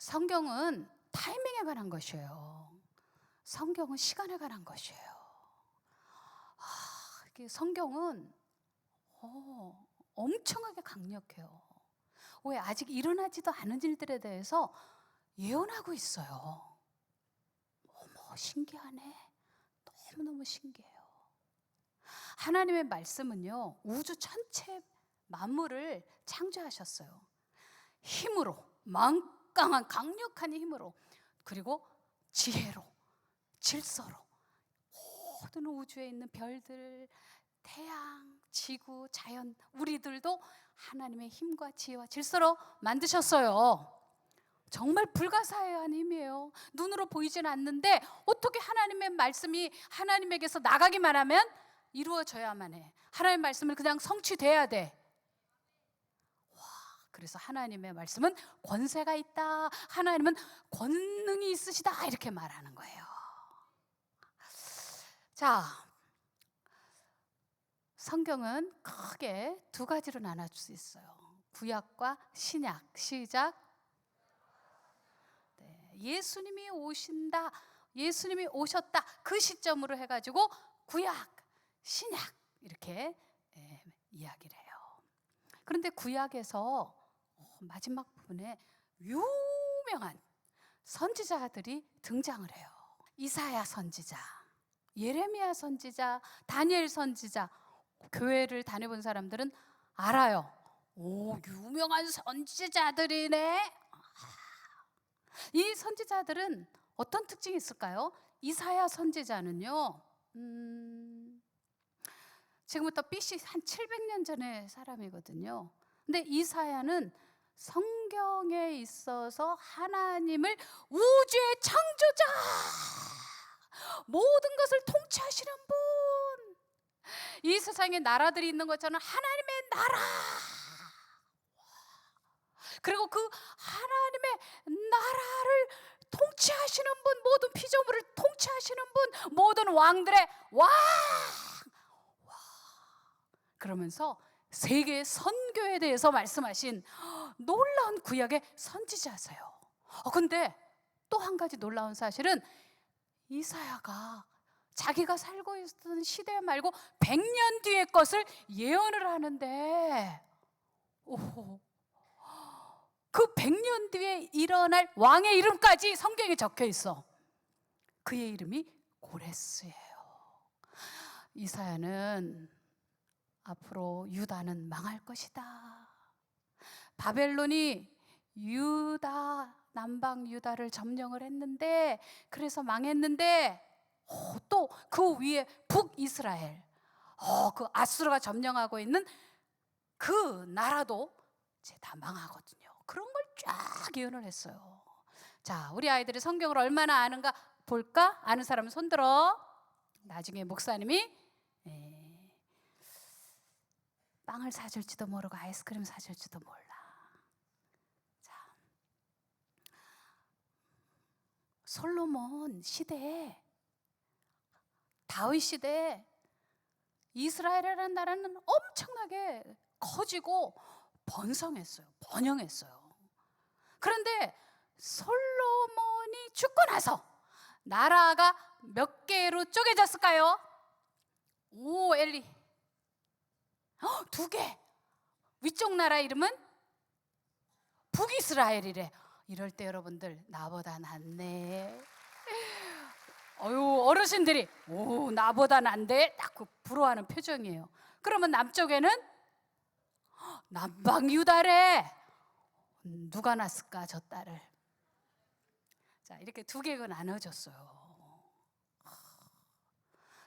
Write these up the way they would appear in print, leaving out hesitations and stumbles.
성경은 타이밍에 관한 것이에요. 성경은 시간에 관한 것이에요. 성경은 엄청나게 강력해요. 왜 아직 일어나지도 않은 일들에 대해서 예언하고 있어요. 어머, 신기하네. 너무너무 신기해요. 하나님의 말씀은요, 우주 전체 만물을 창조하셨어요. 힘으로, 막강한 강력한 힘으로, 그리고 지혜로, 질서로 모든 우주에 있는 별들, 태양, 지구, 자연, 우리들도 하나님의 힘과 지혜와 질서로 만드셨어요. 정말 불가사의한 힘이에요. 눈으로 보이진 않는데 어떻게 하나님의 말씀이 하나님에게서 나가기만 하면 이루어져야만 해. 하나님의 말씀은 그냥 성취돼야 돼. 그래서 하나님의 말씀은 권세가 있다, 하나님은 권능이 있으시다, 이렇게 말하는 거예요. 자, 성경은 크게 두 가지로 나눠줄 수 있어요. 구약과 신약. 시작. 네, 예수님이 오신다, 예수님이 오셨다, 그 시점으로 해가지고 구약, 신약 이렇게 이야기를 해요. 그런데 구약에서 마지막 부분에 유명한 선지자들이 등장을 해요. 이사야 선지자, 예레미야 선지자, 다니엘 선지자. 교회를 다녀본 사람들은 알아요. 오, 유명한 선지자들이네. 이 선지자들은 어떤 특징이 있을까요? 이사야 선지자는요, 지금부터 BC 한 700년 전의 사람이거든요. 근데 이사야는 성경에 있어서 하나님을 우주의 창조자, 모든 것을 통치하시는 분, 이 세상에 나라들이 있는 것처럼 하나님의 나라, 그리고 그 하나님의 나라를 통치하시는 분, 모든 피조물을 통치하시는 분, 모든 왕들의 왕, 그러면서 세계 선교에 대해서 말씀하신 놀라운 구약의 선지자세요. 근데 또 한 가지 놀라운 사실은 이사야가 자기가 살고 있던 시대 말고 100년 뒤의 것을 예언을 하는데, 그 100년 뒤에 일어날 왕의 이름까지 성경에 적혀 있어. 그의 이름이 고레스예요. 이사야는 앞으로 유다는 망할 것이다, 바벨론이 유다, 남방 유다를 점령을 했는데, 그래서 망했는데, 또 그 위에 북이스라엘, 그 아수르가 점령하고 있는 그 나라도 이제 다 망하거든요. 그런 걸 쫙 예언을 했어요. 자, 우리 아이들이 성경을 얼마나 아는가 볼까? 아는 사람은 손 들어. 나중에 목사님이 빵을 사줄지도 모르고 아이스크림 사줄지도 몰라. 자, 솔로몬 시대에, 다윗 시대에 이스라엘이라는 나라는 엄청나게 커지고 번성했어요. 번영했어요. 그런데 솔로몬이 죽고 나서 나라가 몇 개로 쪼개졌을까요? 오, 엘리. 2개. 위쪽 나라 이름은 북이스라엘이래. 이럴 때 여러분들, 나보다 낫네. 어르신들이 오, 나보다 낫네, 딱 부러워하는 표정이에요. 그러면 남쪽에는 남방 유다래. 누가 낳았을까, 저 딸을? 자, 이렇게 2개가 나눠졌어요.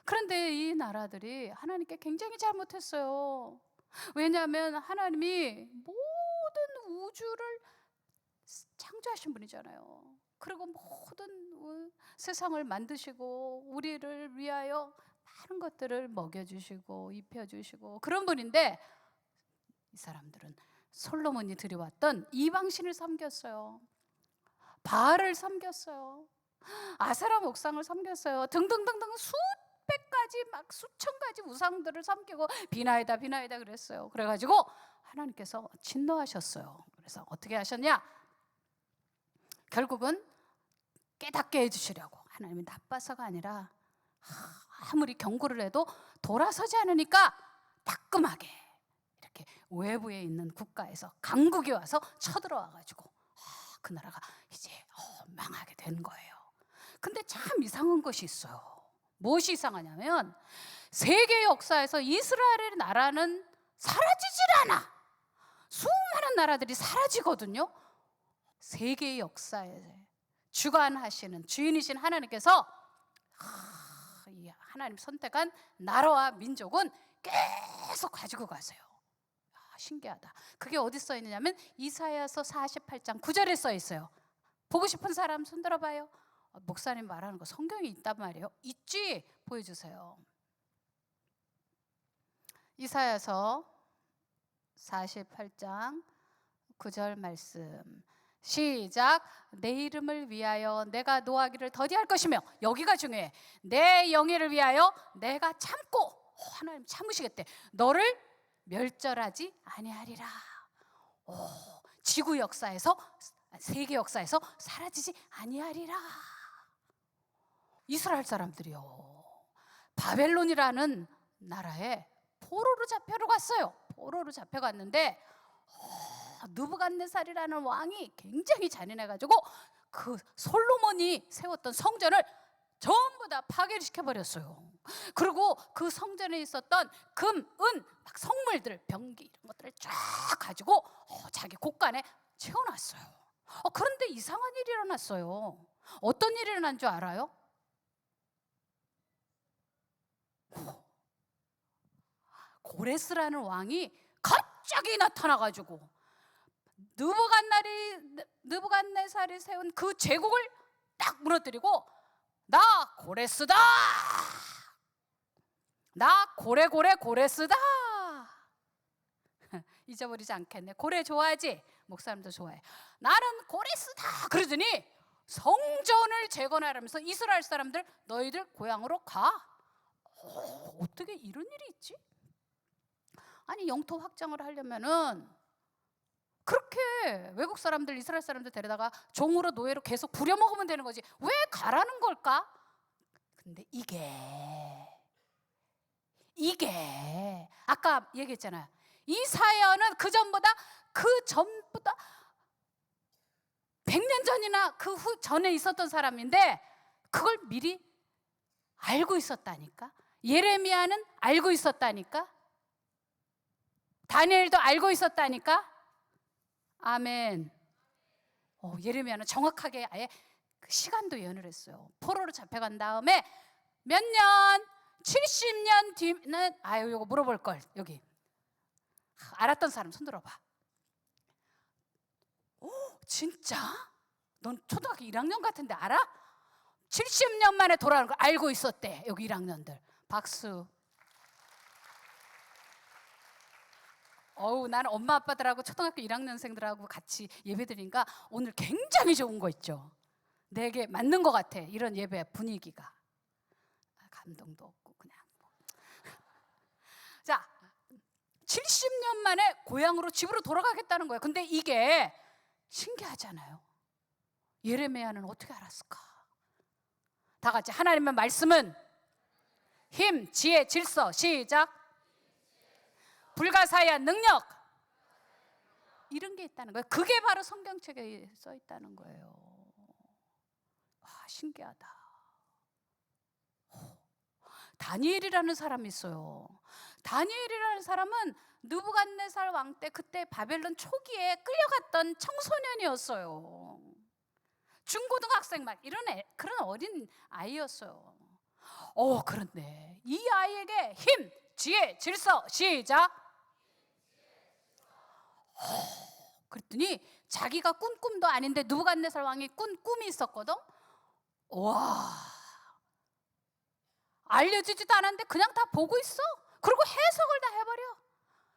그런데 이 나라들이 하나님께 굉장히 잘못했어요. 왜냐하면 하나님이 모든 우주를 창조하신 분이잖아요. 그리고 모든 세상을 만드시고 우리를 위하여 많은 것들을 먹여주시고 입혀주시고 그런 분인데, 이 사람들은 솔로몬이 들여왔던 이방신을 섬겼어요. 바알을 섬겼어요. 아세라 목상을 섬겼어요. 등등등등 수백 가지, 막 수천 가지 우상들을 섬기고 비나이다 비나이다 그랬어요. 그래가지고 하나님께서 진노하셨어요. 그래서 어떻게 하셨냐? 결국은 깨닫게 해주시려고. 하나님이 나빠서가 아니라 아무리 경고를 해도 돌아서지 않으니까 따끔하게 이렇게 외부에 있는 국가에서 강국이 와서 쳐들어와가지고 그 나라가 이제 망하게 된 거예요. 근데 참 이상한 것이 있어요. 무엇이 이상하냐면 세계 역사에서 이스라엘의 나라는 사라지질 않아. 수많은 나라들이 사라지거든요. 세계의 역사에 주관하시는 주인이신 하나님께서 이 하나님 선택한 나라와 민족은 계속 가지고 가세요. 신기하다. 그게 어디 써 있느냐면 이사야서 48장 9절에 써 있어요. 보고 싶은 사람 손 들어봐요. 목사님 말하는 거 성경에 있단 말이에요. 있지? 보여주세요. 이사야서 48장 9절 말씀 시작. 내 이름을 위하여 내가 노하기를 더디할 것이며, 여기가 중요해. 내 영예를 위하여 내가 참고, 하나님 참으시겠대. 너를 멸절하지 아니하리라. 지구 역사에서, 세계 역사에서 사라지지 아니하리라. 이스라엘 사람들이요, 바벨론이라는 나라에 포로로 잡혀갔어요. 포로로 잡혀갔는데 느부갓네살이라는 왕이 굉장히 잔인해가지고 그 솔로몬이 세웠던 성전을 전부 다 파괴를 시켜버렸어요. 그리고 그 성전에 있었던 금, 은, 막 성물들, 병기 이런 것들을 쫙 가지고 자기 곳간에 채워놨어요. 그런데 이상한 일이 일어났어요. 어떤 일이 일어난 줄 알아요? 고레스라는 왕이 갑자기 나타나가지고 느부갓네살이 세운 그 제국을 딱 무너뜨리고, 나 고레스다, 나 고레스다. 잊어버리지 않겠네. 고레 좋아하지? 목사님도 좋아해. 나는 고레스다 그러더니 성전을 재건하라면서 이스라엘 사람들, 너희들 고향으로 가. 어떻게 이런 일이 있지? 아니, 영토 확장을 하려면은 그렇게 외국 사람들, 이스라엘 사람들 데려다가 종으로, 노예로 계속 부려먹으면 되는 거지. 왜 가라는 걸까? 근데 이게 아까 얘기했잖아요. 이사야는 그 전보다 100년 전이나 그 전에 있었던 사람인데 그걸 미리 알고 있었다니까. 예레미야는 알고 있었다니까. 다니엘도 알고 있었다니까. 아멘. 예레미야는 정확하게 아예 그 시간도 예언을 했어요. 포로로 잡혀간 다음에 몇 년, 70년 뒤는, 이거 물어볼 걸. 여기 알았던 사람 손 들어봐. 진짜? 넌 초등학교 1학년 같은데 알아? 70년 만에 돌아오는 걸 알고 있었대. 여기 1학년들 박수. 나는 엄마 아빠들하고 초등학교 1학년생들하고 같이 예배 드리니까 오늘 굉장히 좋은 거 있죠. 내게 맞는 것 같아. 이런 예배 분위기가. 감동도 없고 그냥. 자, 70년 만에 고향으로, 집으로 돌아가겠다는 거예요. 근데 이게 신기하잖아요. 예레미야는 어떻게 알았을까? 다 같이 하나님의 말씀은 힘, 지혜, 질서. 시작. 불가사의한 능력, 이런 게 있다는 거예요. 그게 바로 성경책에 써 있다는 거예요. 와, 신기하다. 다니엘이라는 사람이 있어요. 다니엘이라는 사람은 느부갓네살 왕 때, 그때 바벨론 초기에 끌려갔던 청소년이었어요. 중고등학생 막 이런 그런 어린 아이였어요. 그런데 이 아이에게 힘, 지혜, 질서. 시작. 그랬더니 자기가 꾼 꿈도 아닌데 느부갓네살 왕이 꾼 꿈이 있었거든. 와, 알려지지도 않았는데 그냥 다 보고 있어. 그리고 해석을 다 해버려.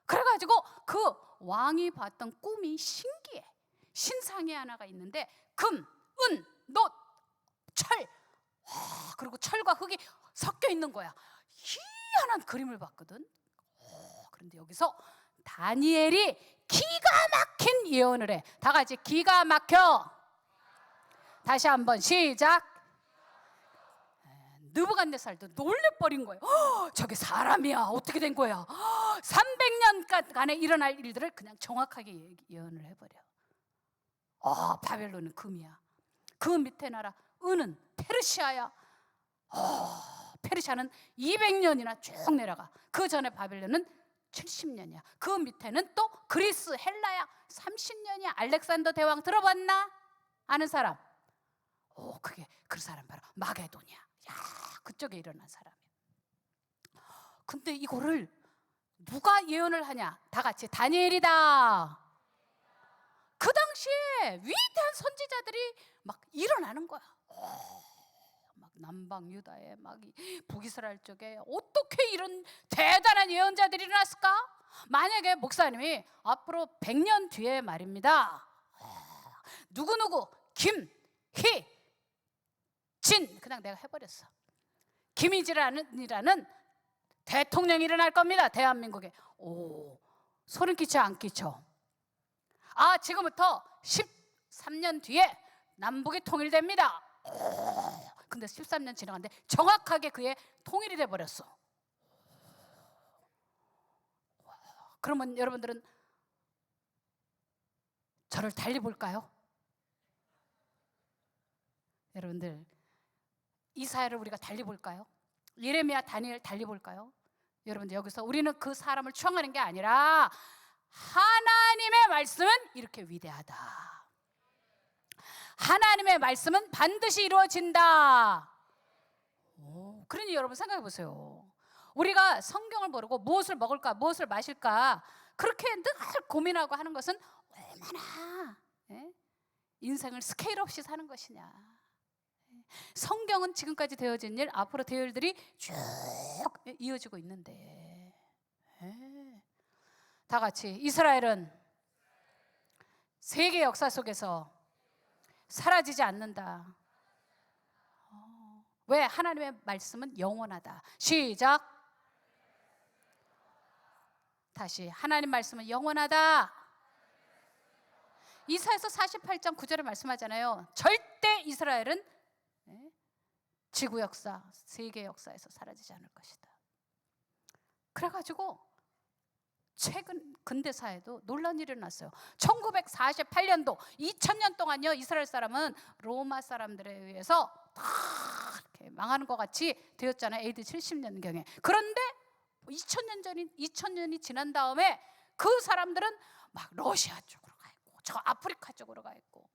그래가지고 그 왕이 봤던 꿈이 신기해. 신상이 하나가 있는데 금, 은, 놋, 철, 그리고 철과 흙이 섞여 있는 거야. 희한한 그림을 봤거든. 그런데 여기서 다니엘이 기가 막힌 예언을 해. 다 같이 기가 막혀. 다시 한번 시작. 느부갓네살도 놀래버린 거예요. 저게 사람이야. 어떻게 된 거야? 300년간에 일어날 일들을 그냥 정확하게 예언을 해버려. 바벨론은 금이야. 그 밑에 나라 은은 페르시아야. 페르시아는 200년이나 쭉 내려가. 그 전에 바벨론은 70년이야. 그 밑에는 또 그리스, 헬라야. 30년이야. 알렉산더 대왕 들어봤나? 아는 사람? 그게 그 사람 바로 마게돈이야. 그쪽에 일어난 사람이야. 근데 이거를 누가 예언을 하냐? 다 같이 다니엘이다. 그 당시에 위대한 선지자들이 막 일어나는 거야. 막 남방 유다에 막 북이스라엘 쪽에 어떻게 이런 대단한 예언자들이 일어났을까? 만약에 목사님이 앞으로 100년 뒤에 말입니다. 누구누구 김희진, 그냥 내가 해버렸어. 김희진이라는 대통령이 일어날 겁니다. 대한민국에. 소름 끼쳐 안 끼쳐? 지금부터 13년 뒤에 남북이 통일됩니다. 근데 13년 지나갔는데 정확하게 그의 통일이 돼버렸어. 그러면 여러분들은 저를 달리 볼까요? 여러분들 이사야를 우리가 달리 볼까요? 예레미야, 다니엘 달리 볼까요? 여러분들 여기서 우리는 그 사람을 추앙하는 게 아니라 하나님의 말씀은 이렇게 위대하다. 하나님의 말씀은 반드시 이루어진다. 그러니 여러분 생각해 보세요. 우리가 성경을 모르고 무엇을 먹을까, 무엇을 마실까 그렇게 늘 고민하고 하는 것은 얼마나 인생을 스케일 없이 사는 것이냐. 성경은 지금까지 되어진 일, 앞으로 되어질 일들이 쭉 이어지고 있는데 다 같이 이스라엘은 세계 역사 속에서 사라지지 않는다. 왜? 하나님의 말씀은 영원하다. 시작. 다시 하나님 말씀은 영원하다. 이사야서 48장 9절에 말씀하잖아요. 절대 이스라엘은 지구 역사, 세계 역사에서 사라지지 않을 것이다. 그래가지고 최근 근대사에도 놀라운 일이 일어났어요. 1948년도 2000년 동안요 이스라엘 사람은 로마 사람들에 의해서 다 이렇게 망하는 것 같이 되었잖아요. AD 70년경에. 그런데 2000년이 지난 다음에 그 사람들은 막 러시아 쪽으로 가 있고 저 아프리카 쪽으로 가 있고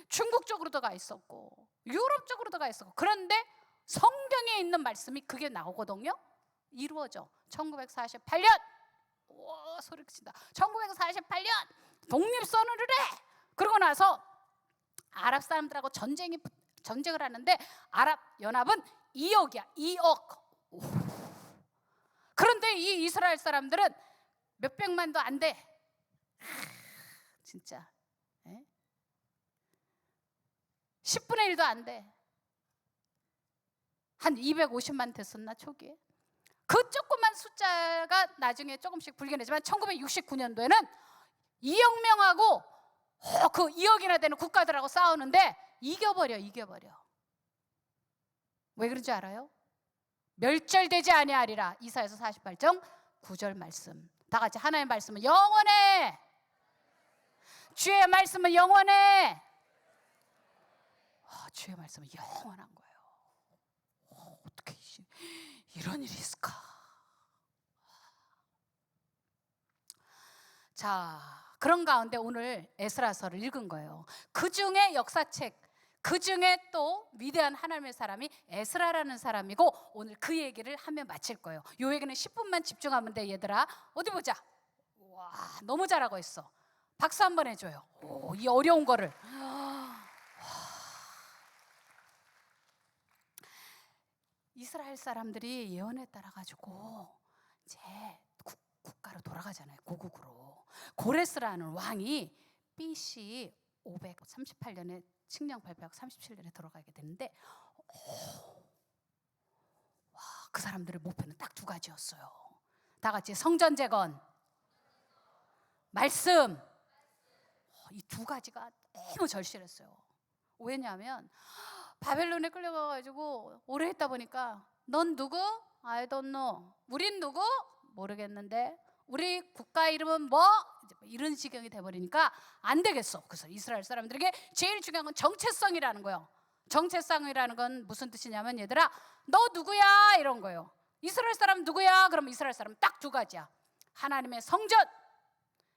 중국 쪽으로도 가 있었고 유럽 쪽으로도 가 있었고 그런데 성경에 있는 말씀이 그게 나오거든요. 이루어져. 1948년 소리 친다. 1948년 독립선언을 해. 그러고 나서 아랍 사람들하고 전쟁을 하는데 아랍 연합은 2억이야. 2억. 그런데 이 이스라엘 사람들은 몇백만도 안 돼. 진짜 10분의 1도 안 돼. 한 250만 됐었나 초기에. 그 조그만 숫자가 나중에 조금씩 불견했지만 1969년도에는 2억 명하고 그 2억이나 되는 국가들하고 싸우는데 이겨버려. 왜 그런지 알아요? 멸절되지 아니하리라. 이사야서 48장 9절 말씀. 다 같이 하나님의 말씀은 영원해. 주의 말씀은 영원해. 주의 말씀은 영원한 거예요. 어떻게 이런 일이 있을까? 자, 그런 가운데 오늘 에스라서를 읽은 거예요. 그 중에 역사책, 그 중에 또 위대한 하나님의 사람이 에스라라는 사람이고 오늘 그 얘기를 하며 마칠 거예요. 요 얘기는 10분만 집중하면 돼 얘들아. 어디 보자. 와, 너무 잘하고 있어. 박수 한번 해줘요. 이 어려운 거를. 이스라엘 사람들이 예언에 따라 가지고 이제 국가로 돌아가잖아요. 고국으로. 고레스라는 왕이 BC 538년에 칙령 발표하고 37년에 돌아가게 되는데 그 사람들의 목표는 딱 두 가지였어요. 다 같이 성전 재건, 말씀. 이 두 가지가 너무 절실했어요. 왜냐하면 바벨론에 끌려가가지고 오래 있다 보니까 넌 누구? I don't know. 우린 누구? 모르겠는데. 우리 국가 이름은 뭐? 이제 이런 지경이 돼버리니까 안 되겠어. 그래서 이스라엘 사람들에게 제일 중요한 건 정체성이라는 거예요. 정체성이라는 건 무슨 뜻이냐면 얘들아 너 누구야? 이런 거예요. 이스라엘 사람 누구야? 그럼 이스라엘 사람 딱 두 가지야. 하나님의 성전,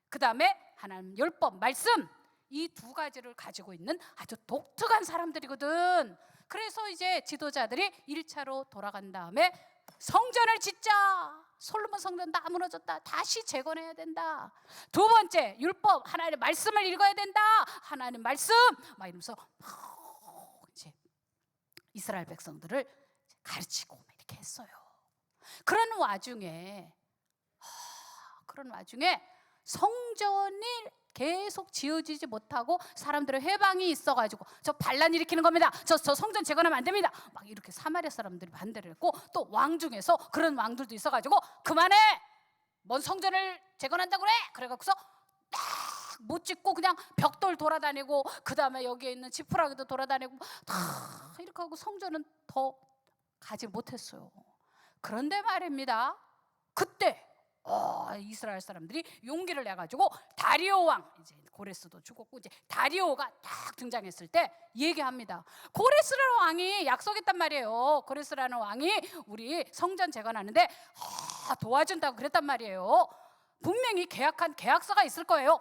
그 다음에 하나님 율법 말씀, 이 두 가지를 가지고 있는 아주 독특한 사람들이거든. 그래서 이제 지도자들이 1차로 돌아간 다음에 성전을 짓자. 솔로몬 성전 다 무너졌다. 다시 재건해야 된다. 두 번째 율법 하나님의 말씀을 읽어야 된다. 하나님 말씀 막 이러면서 이제 이스라엘 백성들을 가르치고 이렇게 했어요. 그런 와중에 성전이 계속 지어지지 못하고 사람들의 회방이 있어가지고 저 반란 일으키는 겁니다. 저 성전 재건하면 안 됩니다. 막 이렇게 사마리아 사람들이 반대를 했고 또 왕 중에서 그런 왕들도 있어가지고 그만해! 뭔 성전을 재건한다고 그래? 그래갖고서 딱 못 짓고 그냥 벽돌 돌아다니고 그 다음에 여기에 있는 지푸라기도 돌아다니고 다 이렇게 하고 성전은 더 가지 못했어요. 그런데 말입니다. 그때 이스라엘 사람들이 용기를 내가지고 다리오 왕, 이제 고레스도 죽었고 이제 다리오가 딱 등장했을 때 얘기합니다. 고레스라는 왕이 약속했단 말이에요. 고레스라는 왕이 우리 성전 재건하는데 도와준다고 그랬단 말이에요. 분명히 계약한 계약서가 있을 거예요.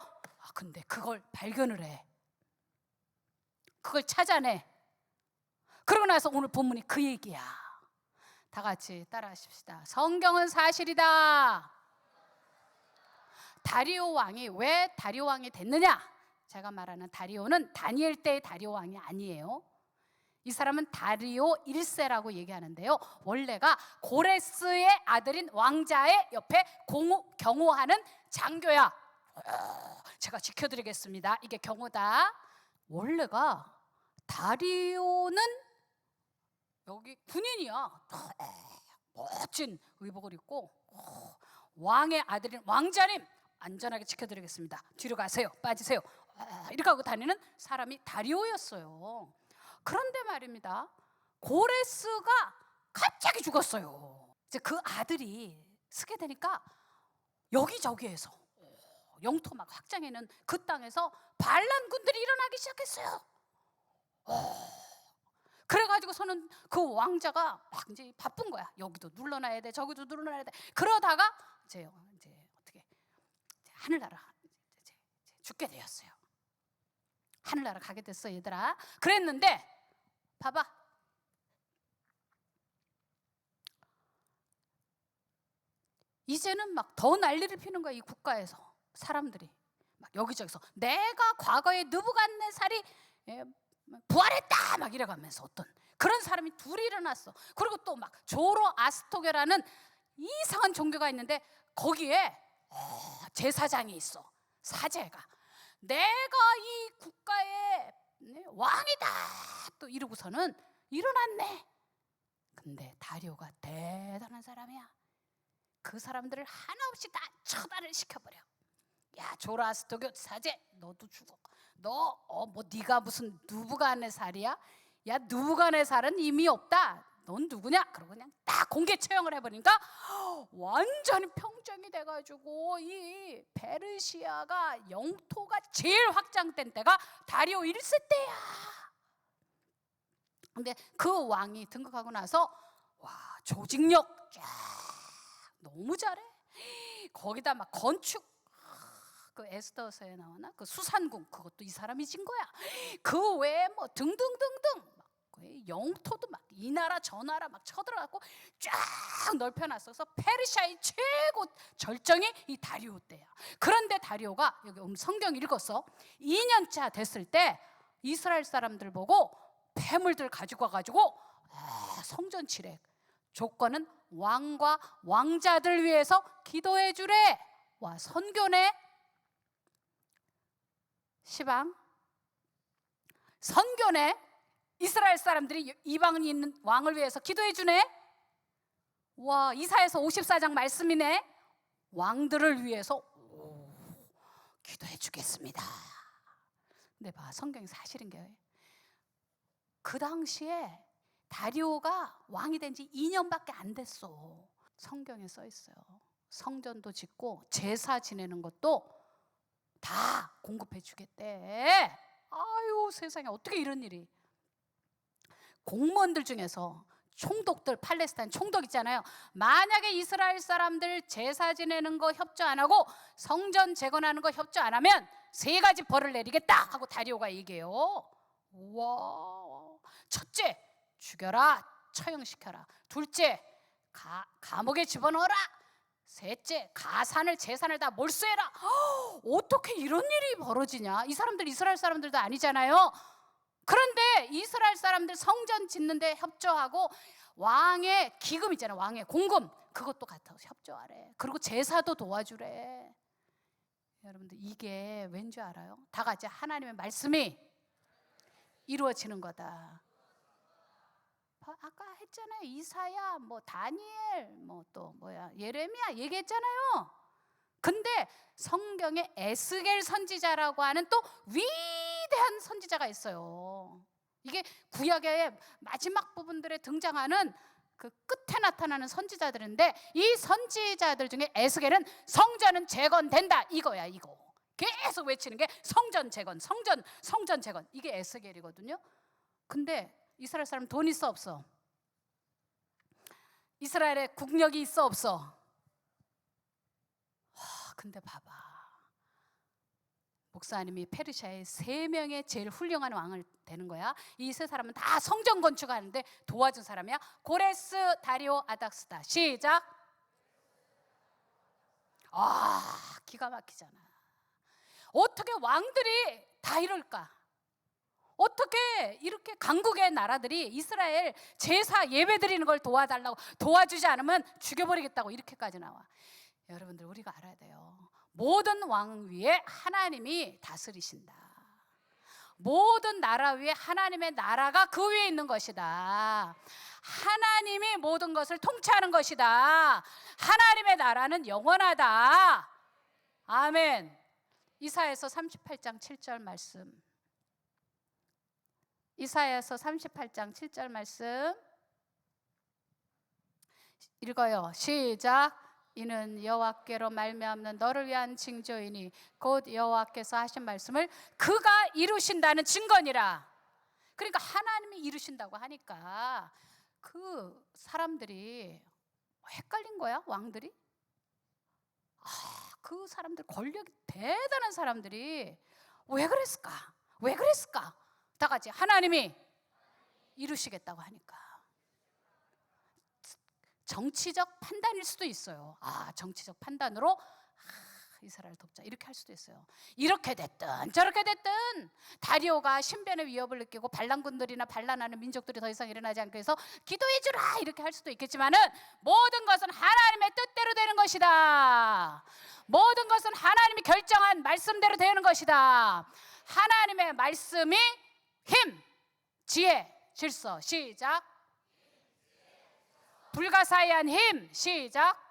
근데 그걸 발견을 해. 그걸 찾아내. 그러고 나서 오늘 본문이 그 얘기야. 다 같이 따라하십시다. 성경은 사실이다. 다리오 왕이 왜 다리오 왕이 됐느냐? 제가 말하는 다리오는 다니엘 때의 다리오 왕이 아니에요. 이 사람은 다리오 1세라고 얘기하는데요. 원래가 고레스의 아들인 왕자의 옆에 경호하는 장교야. 제가 지켜드리겠습니다. 이게 경호다. 원래가 다리오는 여기 군인이야. 멋진 의복을 입고 왕의 아들인 왕자님 안전하게 지켜드리겠습니다. 뒤로 가세요. 빠지세요. 이렇게 하고 다니는 사람이 다리오였어요. 그런데 말입니다. 고레스가 갑자기 죽었어요. 이제 그 아들이 쓰게 되니까 여기저기에서 영토 막 확장해는 그 땅에서 반란군들이 일어나기 시작했어요. 그래가지고서는 그 왕자가 막 이제 바쁜 거야. 여기도 눌러놔야 돼, 저기도 눌러놔야 돼. 그러다가 이제 어떻게 하늘나라 이제 죽게 되었어요. 하늘나라 가게 됐어, 얘들아. 그랬는데 봐봐. 이제는 막 더 난리를 피는 거야. 이 국가에서 사람들이 막 여기저기서 내가 과거에 느부갓네살이 부활했다 막 이래가면서 어떤 그런 사람이 둘이 일어났어. 그리고 또 막 조로아스토교라는 이상한 종교가 있는데 거기에 제사장이 있어. 사제가 내가 이 국가의 왕이다 또 이러고서는 일어났네. 근데 다리오가 대단한 사람이야. 그 사람들을 하나 없이 다 처단을 시켜버려. 야, 조로아스토교 사제 너도 죽어. 너 뭐 네가 무슨 느부갓네살이야? 야, 느부갓네살은 의미 없다. 넌 누구냐? 그러고 그냥 딱 공개 처형을 해버리니까 완전히 평정이 돼가지고 이 페르시아가 영토가 제일 확장된 때가 다리오 1세 때야. 근데 그 왕이 등극하고 나서 와, 조직력 쫙 너무 잘해. 거기다 막 건축, 그 에스더서에 나오나 그 수산궁, 그것도 이 사람이 진 거야. 그 외에 뭐 등등등등 막 영토도 막 이 나라 저 나라 막 쳐들어갖고 쫙 넓혀놨어서 페르시아의 최고 절정이 이 다리오 때야. 그런데 다리오가 여기 성경 읽었어. 2년차 됐을 때 이스라엘 사람들 보고 폐물들 가지고 와가지고 성전 칠해. 조건은 왕과 왕자들 위해서 기도해 주래. 와, 선교네. 시방 선교네. 이스라엘 사람들이 이방인이 있는 왕을 위해서 기도해 주네. 와, 이사야서 54장 말씀이네. 왕들을 위해서 기도해 주겠습니다. 근데 봐, 성경이 사실인 게 그 당시에 다리오가 왕이 된 지 2년밖에 안 됐어. 성경에 써 있어요. 성전도 짓고 제사 지내는 것도 다 공급해 주겠대. 아유, 세상에 어떻게 이런 일이. 공무원들 중에서 총독들, 팔레스타인 총독 있잖아요. 만약에 이스라엘 사람들 제사 지내는 거 협조 안 하고 성전 재건하는 거 협조 안 하면 3가지 벌을 내리겠다 하고 다리오가 얘기해요. 와, 첫째, 죽여라, 처형시켜라. 둘째, 감옥에 집어넣어라. 셋째, 가산을 재산을 다 몰수해라. 어떻게 이런 일이 벌어지냐? 이 사람들 이스라엘 사람들도 아니잖아요. 그런데 이스라엘 사람들 성전 짓는데 협조하고 왕의 기금 있잖아요. 왕의 공금, 그것도 같아 협조하래. 그리고 제사도 도와주래. 여러분들, 이게 왠지 알아요? 다 같이 하나님의 말씀이 이루어지는 거다. 아까 했잖아요. 이사야, 뭐 다니엘, 뭐 또 예레미야 얘기했잖아요. 근데 성경에 에스겔 선지자라고 하는 또 위대한 선지자가 있어요. 이게 구약의 마지막 부분들에 등장하는 그 끝에 나타나는 선지자들인데, 이 선지자들 중에 에스겔은 성전은 재건된다 이거야. 이거 계속 외치는 게 성전 재건, 성전 재건, 이게 에스겔이거든요. 근데 이스라엘 사람 돈 있어 없어? 이스라엘에 국력이 있어 없어? 근데 봐봐, 목사님이 페르시아의 3명의 제일 훌륭한 왕을 되는 거야. 이 3사람은 다 성전 건축하는데 도와준 사람이야. 고레스, 다리오, 아닥스다. 시작. 기가 막히잖아. 어떻게 왕들이 다 이럴까? 어떻게 이렇게 강국의 나라들이 이스라엘 제사 예배 드리는 걸 도와달라고, 도와주지 않으면 죽여버리겠다고 이렇게까지 나와. 여러분들, 우리가 알아야 돼요. 모든 왕 위에 하나님이 다스리신다. 모든 나라 위에 하나님의 나라가 그 위에 있는 것이다. 하나님이 모든 것을 통치하는 것이다. 하나님의 나라는 영원하다. 아멘. 이사야서 38장 7절 말씀. 이사야서 38장 7절 말씀 읽어요. 시작. 이는 여호와께로 말미암는 너를 위한 징조이니 곧 여호와께서 하신 말씀을 그가 이루신다는 증거니라. 그러니까 하나님이 이루신다고 하니까 그 사람들이 헷갈린 거야. 왕들이. 그 사람들, 권력이 대단한 사람들이 왜 그랬을까? 왜 그랬을까? 다 같이 하나님이 이루시겠다고 하니까. 정치적 판단일 수도 있어요. 정치적 판단으로 이스라엘 돕자 이렇게 할 수도 있어요. 이렇게 됐든 저렇게 됐든 다리오가 신변의 위협을 느끼고 반란군들이나 반란하는 민족들이 더 이상 일어나지 않게 해서 기도해 주라 이렇게 할 수도 있겠지만은, 모든 것은 하나님의 뜻대로 되는 것이다. 모든 것은 하나님이 결정한 말씀대로 되는 것이다. 하나님의 말씀이 힘, 지혜, 질서. 시작. 불가사의한 힘. 시작.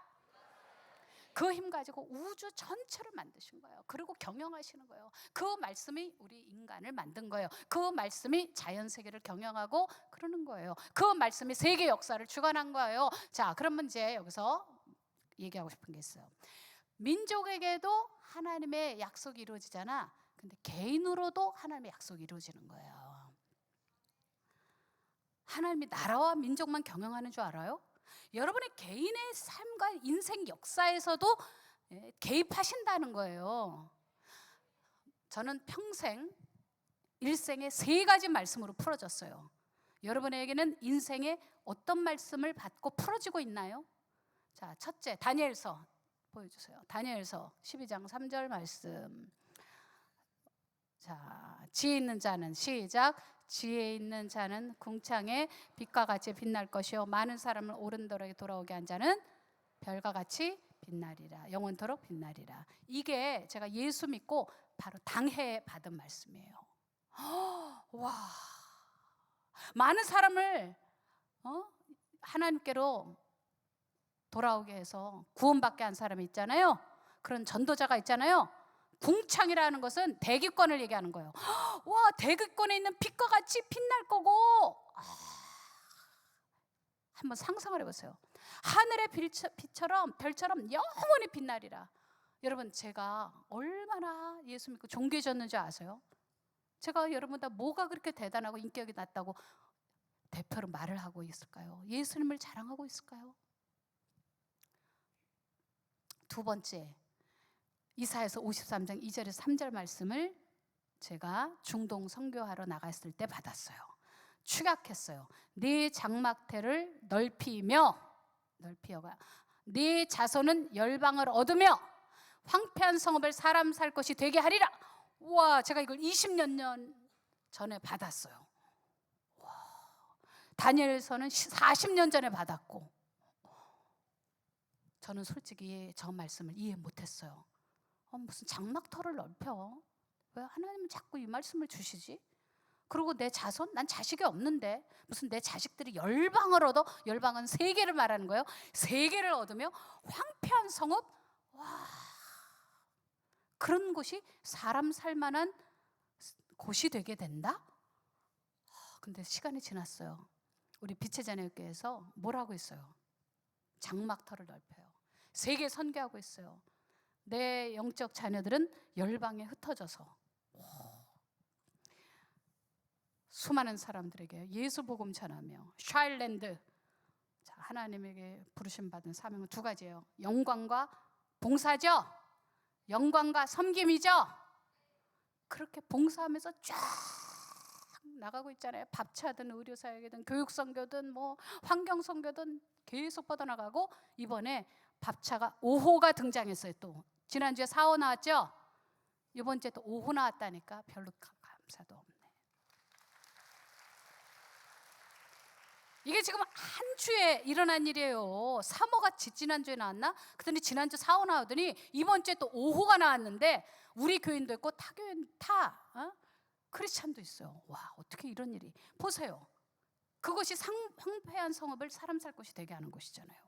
그 힘 가지고 우주 전체를 만드신 거예요. 그리고 경영하시는 거예요. 그 말씀이 우리 인간을 만든 거예요. 그 말씀이 자연 세계를 경영하고 그러는 거예요. 그 말씀이 세계 역사를 주관한 거예요. 자, 그러면 이제 여기서 얘기하고 싶은 게 있어요. 민족에게도 하나님의 약속이 이루어지잖아. 근데 개인으로도 하나님의 약속이 이루어지는 거예요. 하나님이 나라와 민족만 경영하는 줄 알아요? 여러분의 개인의 삶과 인생 역사에서도 개입하신다는 거예요. 저는 평생 일생에 3가지 말씀으로 풀어졌어요. 여러분에게는 인생에 어떤 말씀을 받고 풀어지고 있나요? 자, 첫째, 다니엘서 보여주세요. 다니엘서 12장 3절 말씀. 자, 지혜 있는 자는, 시작. 지혜 있는 자는 궁창에 빛과 같이 빛날 것이요 많은 사람을 오른도로 돌아오게 한 자는 별과 같이 빛나리라. 영원토록 빛나리라. 이게 제가 예수 믿고 바로 당해에 받은 말씀이에요. 와, 많은 사람을 하나님께로 돌아오게 해서 구원받게 한 사람이 있잖아요. 그런 전도자가 있잖아요. 궁창이라는 것은 대기권을 얘기하는 거예요. 와, 대기권에 있는 빛과 같이 빛날 거고. 한번 상상을 해보세요. 하늘의 빛처럼 별처럼 영원히 빛나리라. 여러분, 제가 얼마나 예수 믿고 존귀해졌는지 아세요? 제가 여러분보다 뭐가 그렇게 대단하고 인격이 낮다고 대표로 말을 하고 있을까요? 예수님을 자랑하고 있을까요? 두 번째, 이사야서 53장 2절에서 3절 말씀을 제가 중동 선교하러 나갔을 때 받았어요. 축약했어요. 네 장막태를 넓히며 네 자손은 열방을 얻으며 황폐한 성읍을 사람 살 것이 되게 하리라. 와, 제가 이걸 20년 전에 받았어요. 와, 다니엘서는 40년 전에 받았고, 저는 솔직히 저 말씀을 이해 못했어요. 무슨 장막터를 넓혀? 왜 하나님은 자꾸 이 말씀을 주시지? 그리고 내 자손? 난 자식이 없는데 무슨 내 자식들이 열방을 얻어? 열방은 세계를 말하는 거예요. 세계를 얻으며 황폐한 성읍? 와, 그런 곳이 사람 살만한 곳이 되게 된다? 근데 시간이 지났어요. 우리 빛의 자녀교회에서 뭘 하고 있어요? 장막터를 넓혀요. 세계 선교하고 있어요. 내 영적 자녀들은 열방에 흩어져서 수많은 사람들에게 예수 복음 전하며 샤일랜드, 하나님에게 부르심 받은 사명은 두 가지예요. 영광과 봉사죠. 영광과 섬김이죠. 그렇게 봉사하면서 쫙 나가고 있잖아요. 밥차든 의료사역이든 교육선교든 뭐 환경선교든 계속 뻗어나가고, 이번에 밥차가 5호가 등장했어요. 또 지난주에 4호 나왔죠. 이번 주에 또 5호 나왔다니까 별로 감사도 없네. 이게 지금 한 주에 일어난 일이에요. 3호가 지난주에 나왔나? 그랬더니 지난주 4호 나오더니 이번 주에 또 5호가 나왔는데, 우리 교인도 있고 타 교인 크리스찬도 있어요. 와, 어떻게 이런 일이. 보세요. 그것이 황폐한 성읍을 사람 살 곳이 되게 하는 곳이잖아요.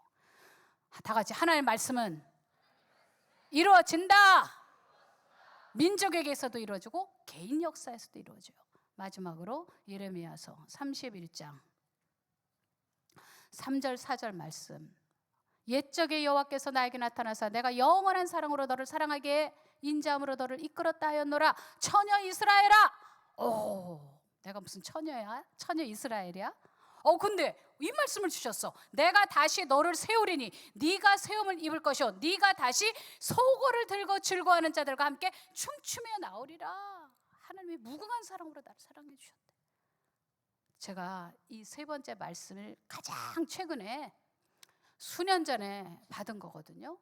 다 같이 하나님의 말씀은 이루어진다. 민족에게서도 이루어지고 개인 역사에서도 이루어져요. 마지막으로 예레미야서 31장 3절 4절 말씀. 옛적에 여호와께서 나에게 나타나사 내가 영원한 사랑으로 너를 사랑하게 인자함으로 너를 이끌었다 하였노라. 처녀 이스라엘아. 내가 무슨 처녀야? 처녀 이스라엘이야? 근데 이 말씀을 주셨어. 내가 다시 너를 세우리니 네가 세움을 입을 것이요 네가 다시 소고를 들고 즐거워하는 자들과 함께 춤추며 나오리라. 하나님이 무궁한 사랑으로 나를 사랑해 주셨대. 제가 이 세 번째 말씀을 가장 최근에 수년 전에 받은 거거든요.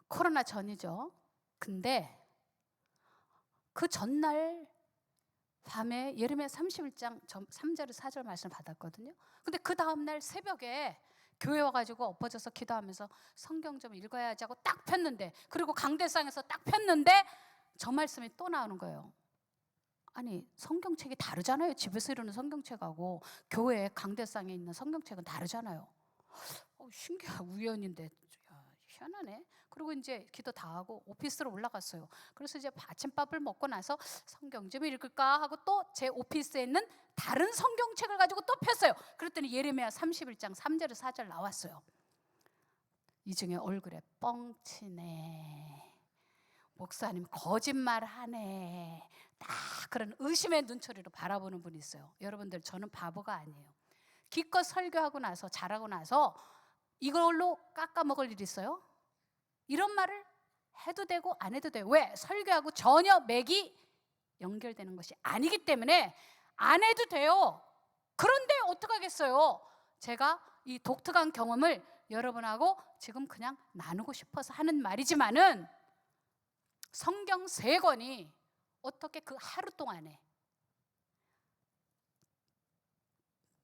코로나 전이죠. 근데 그 전날 밤에 예레미야 31장 3절 4절 말씀을 받았거든요. 근데 그 다음날 새벽에 교회 와가지고 엎어져서 기도하면서 성경 좀 읽어야지 하고 딱 폈는데, 그리고 강대상에서 딱 폈는데 저 말씀이 또 나오는 거예요. 아니, 성경책이 다르잖아요. 집에서 이루는 성경책하고 교회 강대상에 있는 성경책은 다르잖아요. 신기한 우연인데 희한하네. 그리고 이제 기도 다 하고 오피스로 올라갔어요. 그래서 이제 아침밥을 먹고 나서 성경 좀 읽을까 하고 또 제 오피스에 있는 다른 성경책을 가지고 또 폈어요. 그랬더니 예레미야 31장 3절 4절 나왔어요. 이 중에 얼굴에 뻥치네, 목사님 거짓말하네, 딱 그런 의심의 눈초리로 바라보는 분이 있어요. 여러분들, 저는 바보가 아니에요. 기껏 설교하고 나서 잘하고 나서 이걸로 깎아먹을 일 있어요? 이런 말을 해도 되고 안 해도 돼요. 왜? 설교하고 전혀 맥이 연결되는 것이 아니기 때문에 안 해도 돼요. 그런데 어떡하겠어요? 제가 이 독특한 경험을 여러분하고 지금 그냥 나누고 싶어서 하는 말이지만은, 성경 3권이 어떻게 그 하루 동안에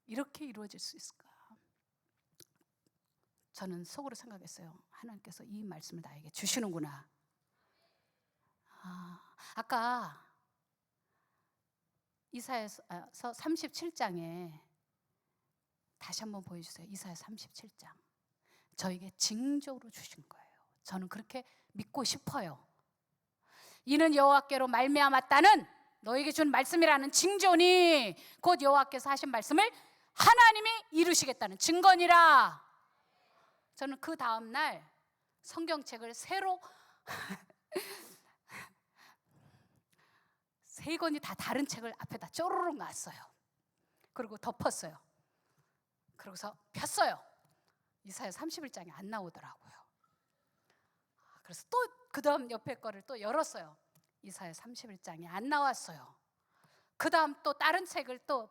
이렇게 이루어질 수 있을까? 저는 속으로 생각했어요. 하나님께서 이 말씀을 나에게 주시는구나. 아까 이사야서 37장에 다시 한번 보여주세요. 이사야 37장. 저에게 징조로 주신 거예요. 저는 그렇게 믿고 싶어요. 이는 여호와께로 말미암았다는 너에게 준 말씀이라는 징조니 곧 여호와께서 하신 말씀을 하나님이 이루시겠다는 증거니라. 저는 그 다음 날 성경책을 새로 세 권이 다 다른 책을 앞에다 쪼르륵 놨어요. 그리고 덮었어요. 그러고서 폈어요. 이사야 31장이 안 나오더라고요. 그래서 또 그 다음 옆에 거를 또 열었어요. 이사야 31장이 안 나왔어요. 그 다음 또 다른 책을 또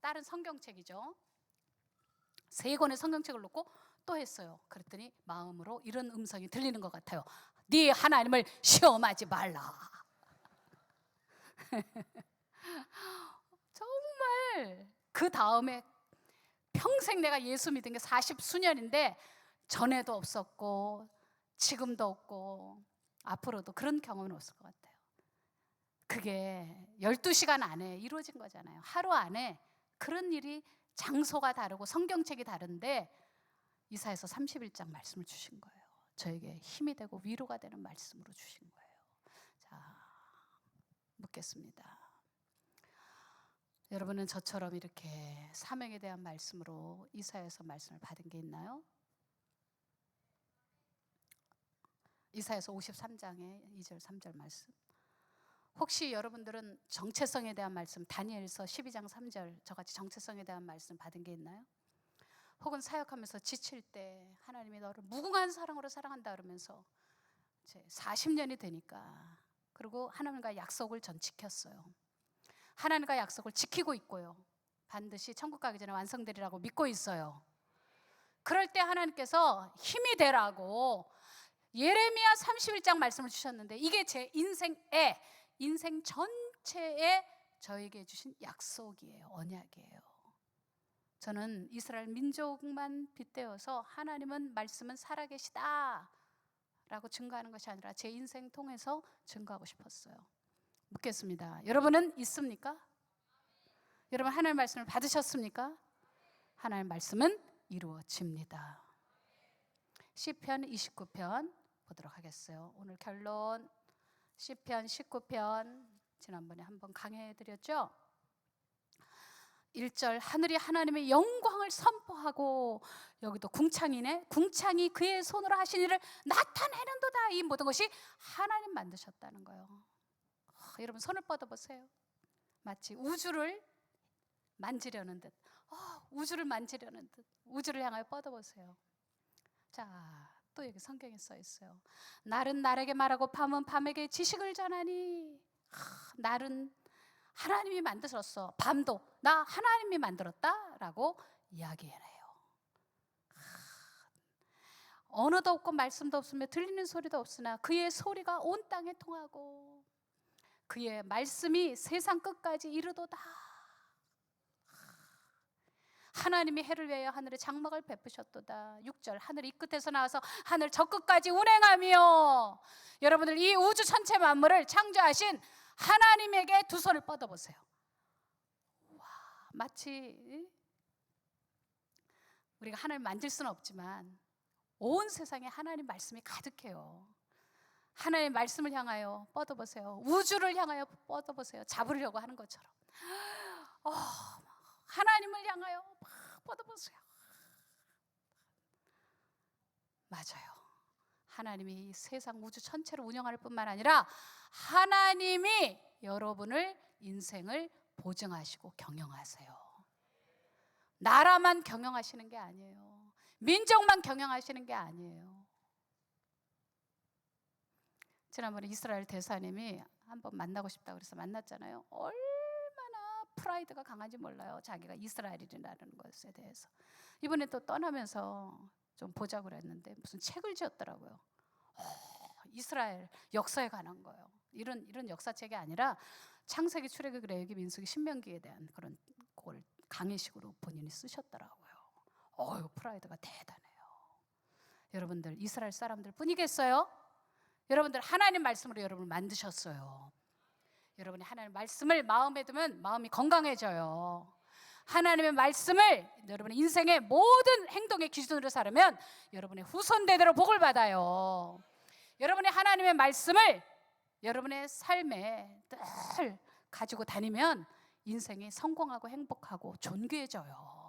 다른 성경책이죠. 세 권의 성경책을 놓고 또 했어요. 그랬더니 마음으로 이런 음성이 들리는 것 같아요. 네 하나님을 시험하지 말라. 정말 그 다음에 평생 내가 예수 믿은 게 40수년인데 전에도 없었고 지금도 없고 앞으로도 그런 경험은 없을 것 같아요. 그게 12시간 안에 이루어진 거잖아요. 하루 안에 그런 일이, 장소가 다르고 성경책이 다른데 이사야서 31장 말씀을 주신 거예요. 저에게 힘이 되고 위로가 되는 말씀으로 주신 거예요. 자, 묻겠습니다. 여러분은 저처럼 이렇게 사명에 대한 말씀으로 이사야서 말씀을 받은 게 있나요? 이사야서 53장의 2절 3절 말씀. 혹시 여러분들은 정체성에 대한 말씀, 다니엘서 12장 3절 저같이 정체성에 대한 말씀 받은 게 있나요? 혹은 사역하면서 지칠 때 하나님이 너를 무궁한 사랑으로 사랑한다 그러면서 이제 40년이 되니까, 그리고 하나님과 약속을 전 지켰어요. 하나님과 약속을 지키고 있고요. 반드시 천국 가기 전에 완성되리라고 믿고 있어요. 그럴 때 하나님께서 힘이 되라고 예레미야 31장 말씀을 주셨는데, 이게 제 인생 전체에 저에게 주신 약속이에요. 언약이에요. 저는 이스라엘 민족만 빗대어서 하나님은 말씀은 살아계시다 라고 증거하는 것이 아니라 제 인생 통해서 증거하고 싶었어요. 묻겠습니다. 여러분은 있습니까? 여러분 하나님의 말씀을 받으셨습니까? 하나님의 말씀은 이루어집니다. 시편 29편 보도록 하겠어요. 오늘 결론 시편 19편 지난번에 한번 강해드렸죠. 1절 하늘이 하나님의 영광을 선포하고, 여기도 궁창이네. 궁창이 그의 손으로 하신 일을 나타내는도다. 이 모든 것이 하나님 만드셨다는 거예요. 여러분 손을 뻗어보세요. 마치 우주를 만지려는 듯, 우주를 만지려는 듯 우주를 향하여 뻗어보세요. 자, 또 여기 성경에 써 있어요. 날은 날에게 말하고 밤은 밤에게 지식을 전하니. 날은 하나님이 만드셨어. 밤도 나 하나님이 만들었다라고 이야기해요. 언어도 없고 말씀도 없으며 들리는 소리도 없으나 그의 소리가 온 땅에 통하고 그의 말씀이 세상 끝까지 이르도다. 하나님이 해를 위하여 하늘에 장막을 베푸셨도다. 6절 하늘 이 끝에서 나와서 하늘 저 끝까지 운행하며. 여러분들 이 우주 전체 만물을 창조하신 하나님에게 두 손을 뻗어보세요. 와, 마치 우리가 하나님 만질 수는 없지만 온 세상에 하나님 말씀이 가득해요. 하나님의 말씀을 향하여 뻗어보세요. 우주를 향하여 뻗어보세요. 잡으려고 하는 것처럼 하나님을 향하여 막 뻗어보세요. 맞아요. 하나님이 이 세상 우주 전체를 운영할 뿐만 아니라 하나님이 여러분을 인생을 보증하시고 경영하세요. 나라만 경영하시는 게 아니에요. 민족만 경영하시는 게 아니에요. 지난번에 이스라엘 대사님이 한번 만나고 싶다고 그래서 만났잖아요. 얼마나 프라이드가 강한지 몰라요. 자기가 이스라엘이라는 것에 대해서. 이번에 또 떠나면서 좀 보자고 그랬는데 무슨 책을 지었더라고요. 이스라엘 역사에 관한 거예요. 이런 역사책이 아니라 창세기, 출애굽, 레위기, 민수기, 신명기에 대한 그런 걸 강의식으로 본인이 쓰셨더라고요. 프라이드가 대단해요. 여러분들 이스라엘 사람들 뿐이겠어요? 여러분들 하나님 말씀으로 여러분을 만드셨어요. 여러분이 하나님 말씀을 마음에 두면 마음이 건강해져요. 하나님의 말씀을 여러분의 인생의 모든 행동의 기준으로 살으면 여러분의 후손 대대로 복을 받아요. 여러분이 하나님의 말씀을 여러분의 삶에 늘 가지고 다니면 인생이 성공하고 행복하고 존귀해져요.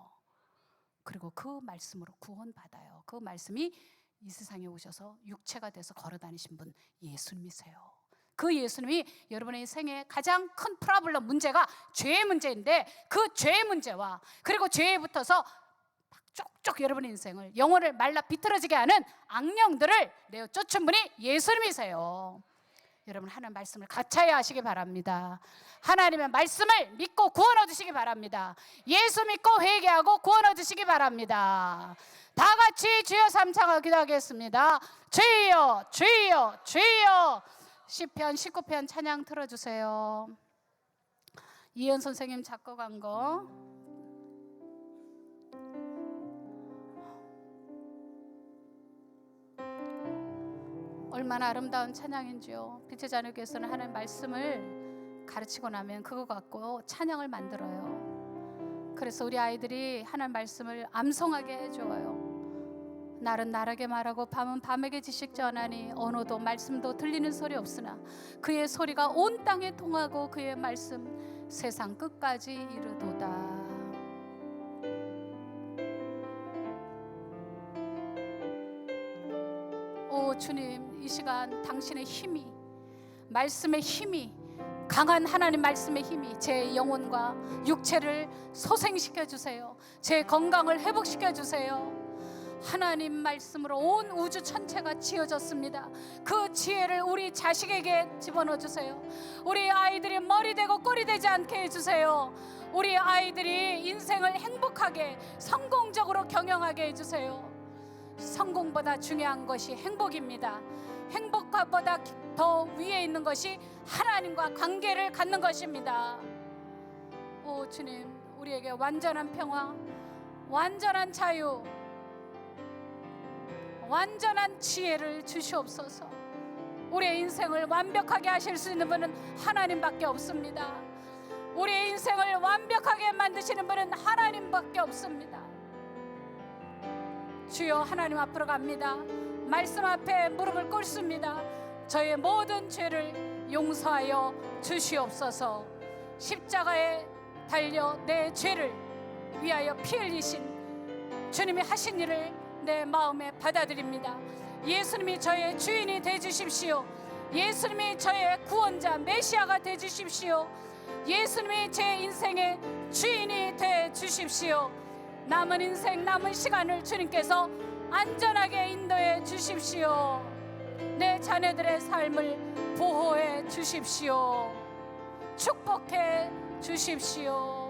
그리고 그 말씀으로 구원받아요. 그 말씀이 이 세상에 오셔서 육체가 돼서 걸어다니신 분 예수님이세요. 그 예수님이 여러분의 생에 가장 큰 프로블럼, 문제가 죄의 문제인데, 그 죄의 문제와 그리고 죄에 붙어서 쪽쪽 여러분의 인생을, 영혼을 말라 비틀어지게 하는 악령들을 내어 쫓은 분이 예수님이세요. 여러분, 하나님 말씀을 가차히 하시기 바랍니다. 하나님의 말씀을 믿고 구원 얻으시기 바랍니다. 예수 믿고 회개하고 구원 얻으시기 바랍니다. 다 같이 주여 삼창을 기도하겠습니다. 주여 주여 주여. 시편 19편 찬양 틀어주세요. 이현 선생님 작곡한 거. 얼마나 아름다운 찬양인지요. 빛의 자녀께서는 하나님 말씀을 가르치고 나면 그거 갖고 찬양을 만들어요. 그래서 우리 아이들이 하나님 말씀을 암송하게 해줘요. 날은 날에게 말하고 밤은 밤에게 지식 전하니 언어도 말씀도 들리는 소리 없으나 그의 소리가 온 땅에 통하고 그의 말씀 세상 끝까지 이르도다. 오 주님, 이 시간 당신의 힘이, 말씀의 힘이, 강한 하나님 말씀의 힘이 제 영혼과 육체를 소생시켜 주세요. 제 건강을 회복시켜 주세요. 하나님 말씀으로 온 우주 천체가 지어졌습니다. 그 지혜를 우리 자식에게 집어넣어 주세요. 우리 아이들이 머리 되고 꼬리 되지 않게 해주세요. 우리 아이들이 인생을 행복하게 성공적으로 경영하게 해주세요. 성공보다 중요한 것이 행복입니다. 행복보다 더 위에 있는 것이 하나님과 관계를 갖는 것입니다. 오 주님, 우리에게 완전한 평화, 완전한 자유, 완전한 지혜를 주시옵소서. 우리의 인생을 완벽하게 하실 수 있는 분은 하나님밖에 없습니다. 우리의 인생을 완벽하게 만드시는 분은 하나님밖에 없습니다. 주여, 하나님 앞으로 갑니다. 말씀 앞에 무릎을 꿇습니다. 저의 모든 죄를 용서하여 주시옵소서. 십자가에 달려 내 죄를 위하여 피 흘리신 주님이 하신 일을 내 마음에 받아들입니다. 예수님이 저의 주인이 되주십시오. 예수님이 저의 구원자 메시아가 되주십시오. 예수님이 제 인생의 주인이 되주십시오. 남은 인생, 남은 시간을 주님께서 안전하게 인도해 주십시오. 내 자녀들의 삶을 보호해 주십시오. 축복해 주십시오.